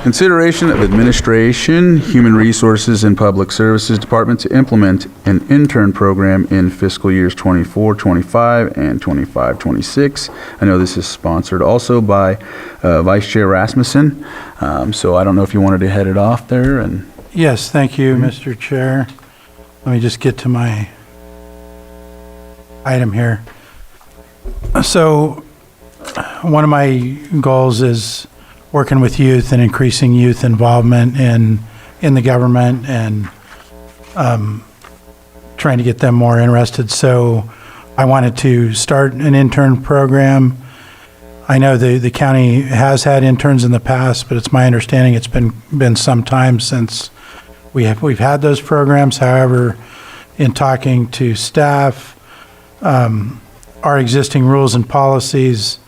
Consideration of Administration, Human Resources, and Public Services Department to implement an intern program in fiscal years 24-25 and 25-26. I know this is sponsored also by Vice Chair Rasmussen, so I don't know if you wanted to head it off there. And Yes, thank you, Mr. Chair. Let me just get to my item here. So one of my goals is working with youth and increasing youth involvement in the government and trying to get them more interested. So I wanted to start an intern program. I know the county has had interns in the past, but it's my understanding it's been some time since we've had those programs. However, in talking to staff, our existing rules and policies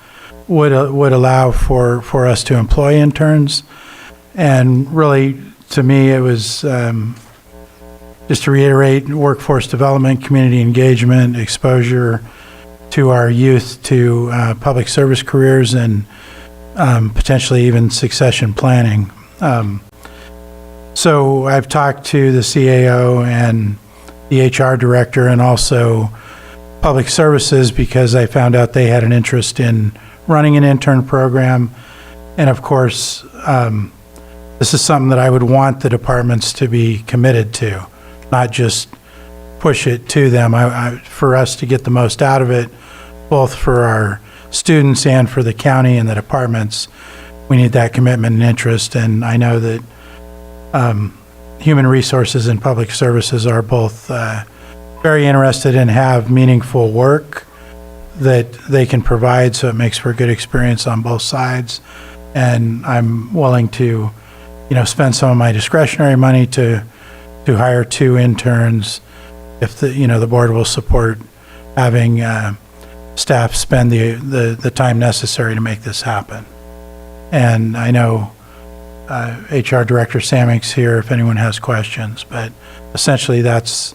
would allow for us to employ interns. And really, to me, it was just to reiterate, workforce development, community engagement, exposure to our youth to public service careers, and potentially even succession planning. So I've talked to the CAO and the HR director and also public services, because I found out they had an interest in running an intern program. And of course, this is something that I would want the departments to be committed to, not just push it to them. For us to get the most out of it, both for our students and for the county and the departments, we need that commitment and interest. And I know that Human Resources and Public Services are both very interested and have meaningful work that they can provide, so it makes for a good experience on both sides. And I'm willing to, spend some of my discretionary money to hire 2 interns if the board will support having staff spend the time necessary to make this happen. And I know HR Director Samick's here if anyone has questions, but essentially that's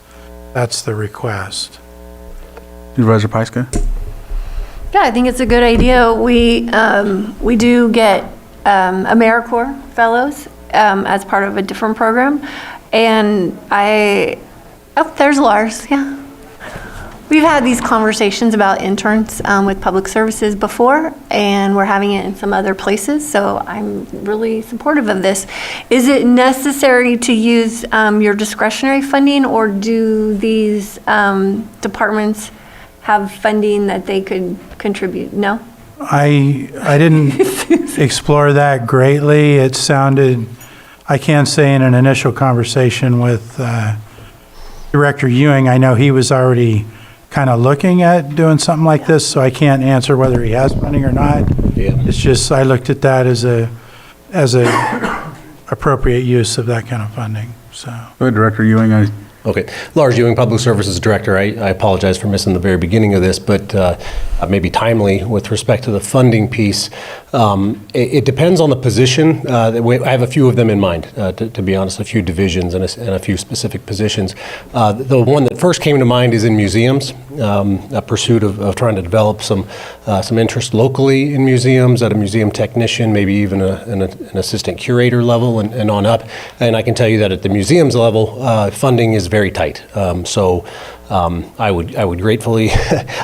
the request. Supervisor Pyska? Yeah, I think it's a good idea. We do get AmeriCorps fellows as part of a different program, and there's Lars. Yeah, we've had these conversations about interns with public services before, and we're having it in some other places. So I'm really supportive of this. Is it necessary to use your discretionary funding, or do these departments have funding that they could contribute? No? I didn't explore that greatly. It sounded, I can say in an initial conversation with Director Ewing, I know he was already kind of looking at doing something like this, so I can't answer whether he has funding or not. Yeah. It's just, I looked at that as a appropriate use of that kind of funding, so. Go ahead, Director Ewing. Okay. Lars Ewing, Public Services Director. I apologize for missing the very beginning of this, but maybe timely with respect to the funding piece. It depends on the position. I have a few of them in mind, to be honest, a few divisions and a few specific positions. The one that first came to mind is in museums, a pursuit of trying to develop some interest locally in museums, at a museum technician, maybe even an assistant curator level and on up. And I can tell you that at the museums level, funding is very tight. I would gratefully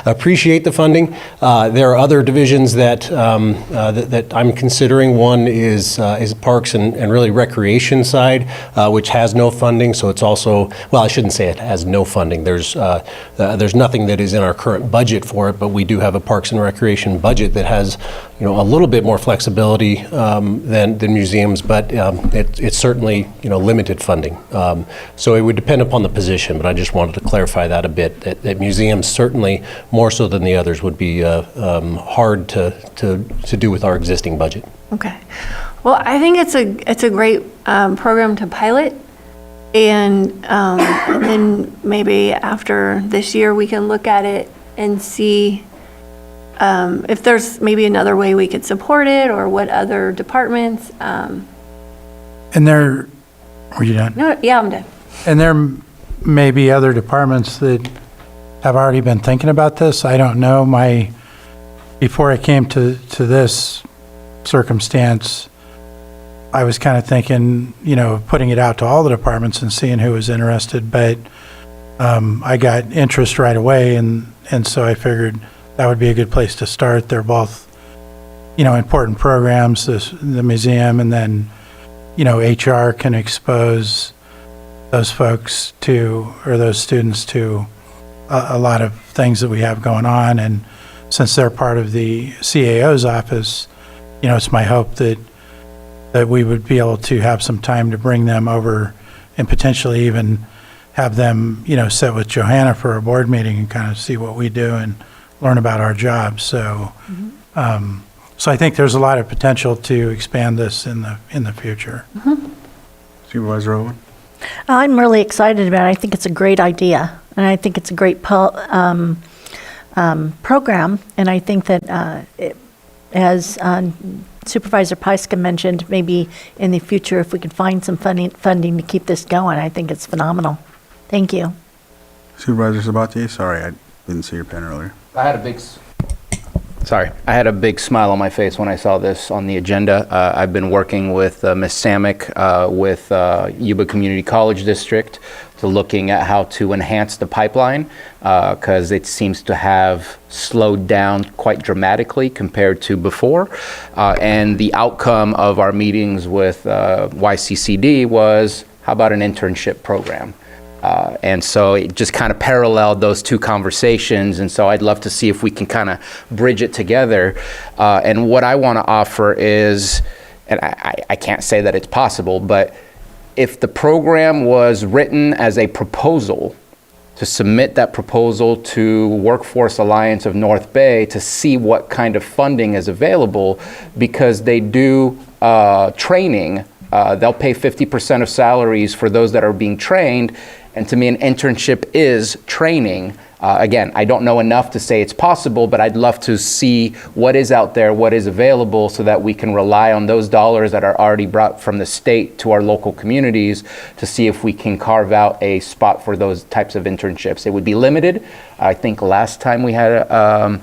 appreciate the funding. There are other divisions that I'm considering. One is parks and really recreation side, which has no funding. So it's also, well, I shouldn't say it has no funding. There's nothing that is in our current budget for it, but we do have a parks and recreation budget that has a little bit more flexibility than museums, but it's certainly limited funding. So it would depend upon the position, but I just wanted to clarify that a bit. That museums certainly more so than the others would be hard to do with our existing budget. Okay. Well, I think it's a great program to pilot, and then maybe after this year we can look at it and see if there's maybe another way we could support it, or what other departments. And there, were you done? No, yeah, I'm done. And there may be other departments that have already been thinking about this. I don't know. Before I came to this circumstance, I was kind of thinking, of putting it out to all the departments and seeing who was interested, but I got interest right away, and so I figured that would be a good place to start. They're both, important programs, the museum, and then, HR can expose those folks or those students to a lot of things that we have going on. And since they're part of the CAO's office, it's my hope that we would be able to have some time to bring them over and potentially even have them, sit with Johanna for a board meeting and kind of see what we do and learn about our jobs. So, so I think there's a lot of potential to expand this in the future. Supervisor Owen? I'm really excited about it. I think it's a great idea, and I think it's a great program, and I think that as Supervisor Pyska mentioned, maybe in the future, if we could find some funding to keep this going, I think it's phenomenal. Thank you. Supervisor Sabatier? Sorry, I didn't see your pen earlier. I had a big smile on my face when I saw this on the agenda. I've been working with Ms. Samick with Yuba Community College District to looking at how to enhance the pipeline because it seems to have slowed down quite dramatically compared to before. And the outcome of our meetings with YCCD was, how about an internship program? And so it just kind of paralleled those two conversations. And so I'd love to see if we can kind of bridge it together. And what I want to offer is, and I can't say that it's possible, but if the program was written as a proposal, to submit that proposal to Workforce Alliance of North Bay to see what kind of funding is available, because they do training. They'll pay 50% of salaries for those that are being trained. And to me, an internship is training. Again, I don't know enough to say it's possible, but I'd love to see what is out there, what is available, so that we can rely on those dollars that are already brought from the state to our local communities to see if we can carve out a spot for those types of internships. It would be limited. I think last time we had a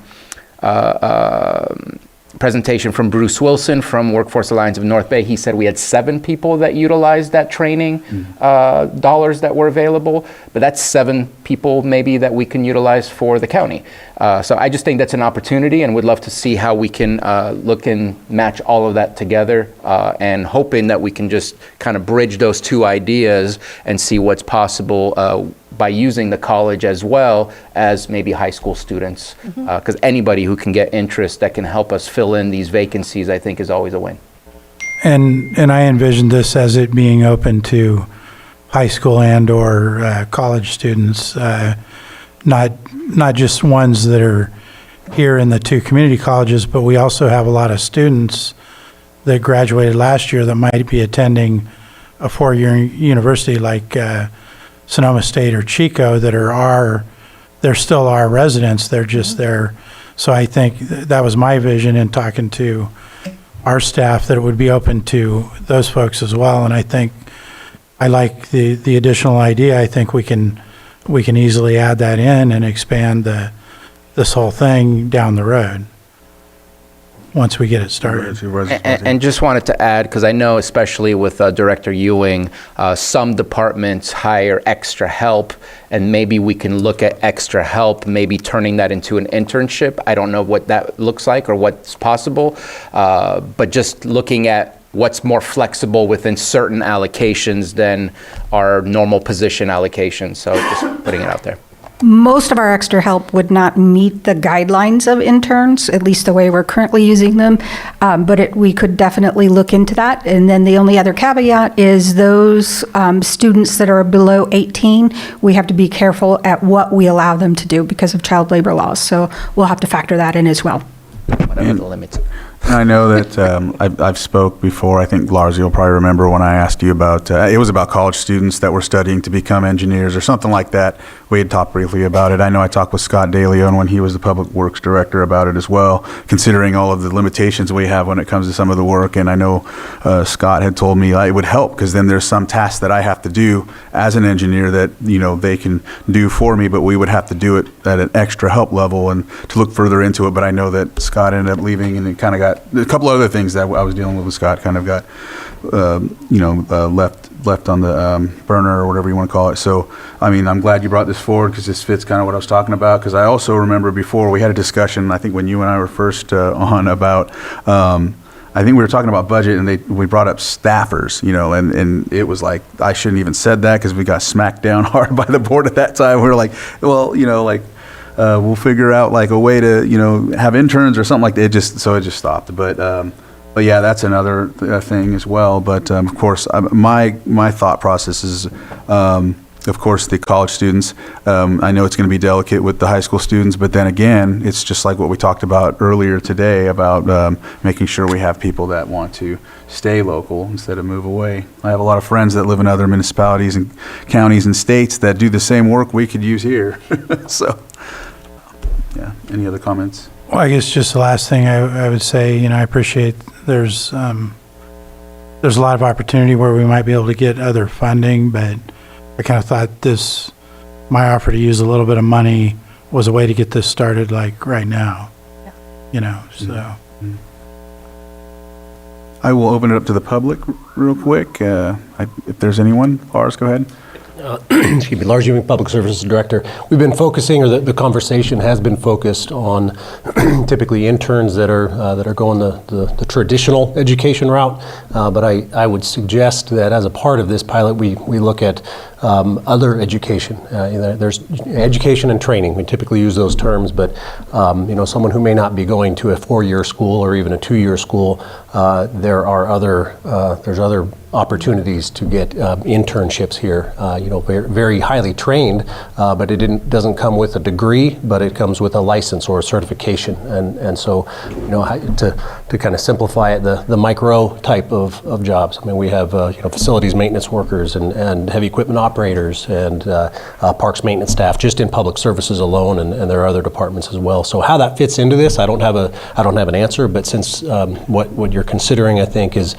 presentation from Bruce Wilson from Workforce Alliance of North Bay. He said we had 7 people that utilized that training dollars that were available, but that's 7 people maybe that we can utilize for the county. So I just think that's an opportunity, and would love to see how we can look and match all of that together, and hoping that we can just kind of bridge those two ideas and see what's possible by using the college as well as maybe high school students, because anybody who can get interest that can help us fill in these vacancies, I think, is always a win. And I envisioned this as it being open to high school and or college students, not just ones that are here in the 2 community colleges, but we also have a lot of students that graduated last year that might be attending a 4-year university like Sonoma State or Chico that they're still our residents. They're just there. So I think that was my vision in talking to our staff, that it would be open to those folks as well. And I think I like the additional idea. I think we can easily add that in and expand this whole thing down the road once we get it started. And just wanted to add, because I know especially with Director Ewing, some departments hire extra help, and maybe we can look at extra help, maybe turning that into an internship. I don't know what that looks like or what's possible, but just looking at what's more flexible within certain allocations than our normal position allocations. So just putting it out there. Most of our extra help would not meet the guidelines of interns, at least the way we're currently using them, but we could definitely look into that. And then the only other caveat is those students that are below 18, we have to be careful at what we allow them to do because of child labor laws. So we'll have to factor that in as well. Whatever the limits. I know that I've spoke before. I think Lars, you'll probably remember when I asked you about, it was about college students that were studying to become engineers or something like that. We had talked briefly about it. I know I talked with Scott DeLeon when he was the Public Works Director about it as well, considering all of the limitations we have when it comes to some of the work. And I know Scott had told me it would help, because then there's some tasks that I have to do as an engineer that, they can do for me, but we would have to do it at an extra help level and to look further into it. But I know that Scott ended up leaving, and it kind of got that, a couple other things that I was dealing with Scott kind of got, left on the burner or whatever you want to call it. So, I mean, I'm glad you brought this forward because this fits kind of what I was talking about. Because I also remember before we had a discussion, I think when you and I were first on about, I think we were talking about budget and we brought up staffers, and it was like, I shouldn't even said that because we got smacked down hard by the board at that time. We were like, well, we'll figure out like a way to, have interns or something like that. It just stopped. But yeah, that's another thing as well. But of course, my thought process is, of course, the college students. I know it's going to be delicate with the high school students, but then again, it's just like what we talked about earlier today about making sure we have people that want to stay local instead of move away. I have a lot of friends that live in other municipalities and counties and states that do the same work we could use here. So, yeah. Any other comments? Well, I guess just the last thing I would say, I appreciate there's a lot of opportunity where we might be able to get other funding, but I kind of thought my offer to use a little bit of money was a way to get this started like right now, so. I will open it up to the public real quick. If there's anyone, Lars, go ahead. Excuse me, Lars Ewing, Public Services Director. We've been focusing, or the conversation has been focused on typically interns that are going the traditional education route. But I would suggest that as a part of this pilot, we look at other education. There's education and training. We typically use those terms, but someone who may not be going to a 4-year school or even a 2-year school, there's other opportunities to get internships here. Very, very highly trained, but it doesn't come with a degree, but it comes with a license or a certification. And so, to kind of simplify it, the micro type of jobs. I mean, we have facilities maintenance workers and heavy equipment operators and parks maintenance staff just in public services alone, and there are other departments as well. So how that fits into this, I don't have an answer. But since what you're considering, I think, is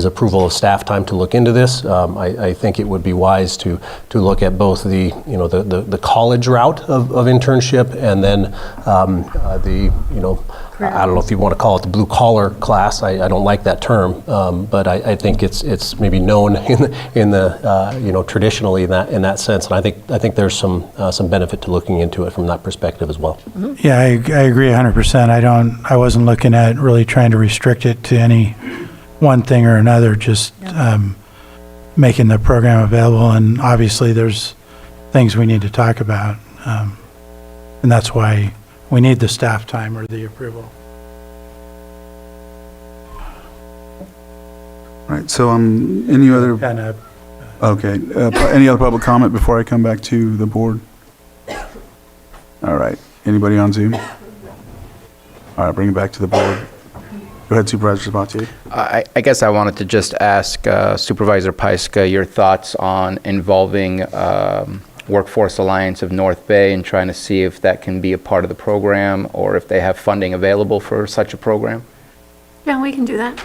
approval of staff time to look into this, I think it would be wise to look at both the college route of internship and then I don't know if you want to call it the blue collar class. I don't like that term, but I think it's maybe known in the traditionally in that sense, and I think there's some benefit to looking into it from that perspective as well. Yeah, I agree 100%. I wasn't looking at really trying to restrict it to any one thing or another, just making the program available. And obviously there's things we need to talk about. And that's why we need the staff time or the approval. Right, so any other, Kind of, okay, any other public comment before I come back to the board? All right, anybody on Zoom? All right, bring it back to the board. Go ahead, Supervisor Sabatier. I guess I wanted to just ask Supervisor Pyska your thoughts on involving Workforce Alliance of North Bay and trying to see if that can be a part of the program or if they have funding available for such a program. Yeah, we can do that.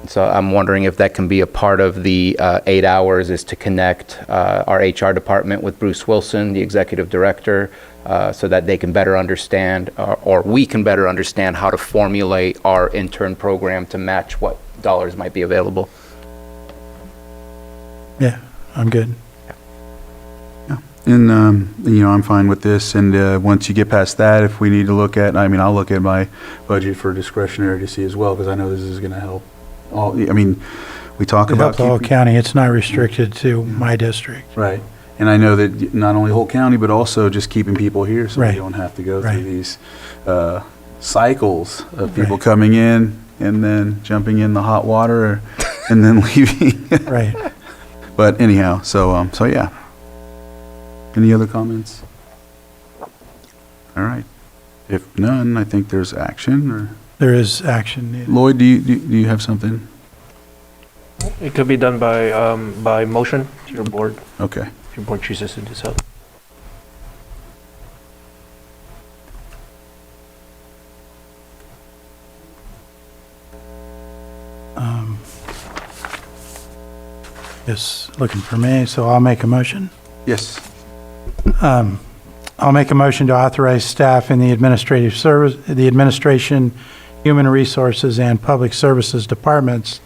So I'm wondering if that can be a part of the 8 hours, is to connect our HR department with Bruce Wilson, the executive director, so that they can better understand, or we can better understand how to formulate our intern program to match what dollars might be available. yeah, I'm good. And, I'm fine with this, and once you get past that, if we need to look at, I'll look at my budget for discretionary to see as well, because I know this is going to help. We talk It about helps the whole keeping- county. It's not restricted to my district. Right. And I know that not only whole county, but also just keeping people here so Right. we don't have to go Right. through these cycles of people Right. coming in and then jumping in the hot water and then leaving. Right. But anyhow, so yeah. Any other comments? All right. If none, I think there's action. Or There is action needed. Lloyd, do you have something? It could be done by motion to your board, Okay. if your board chooses to do so. Just looking for me, so I'll make a motion. Yes. I'll make a motion to authorize staff in the administration Human Resources and Public Services Departments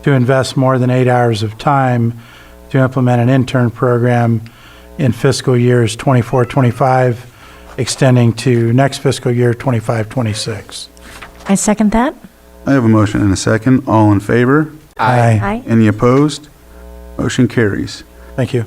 to invest more than 8 hours of time to implement an intern program in fiscal years 24-25, extending to next fiscal year 25-26. I second that. I have a motion and a second. All in favor? Aye. Aye. Any opposed? Motion carries. Thank you.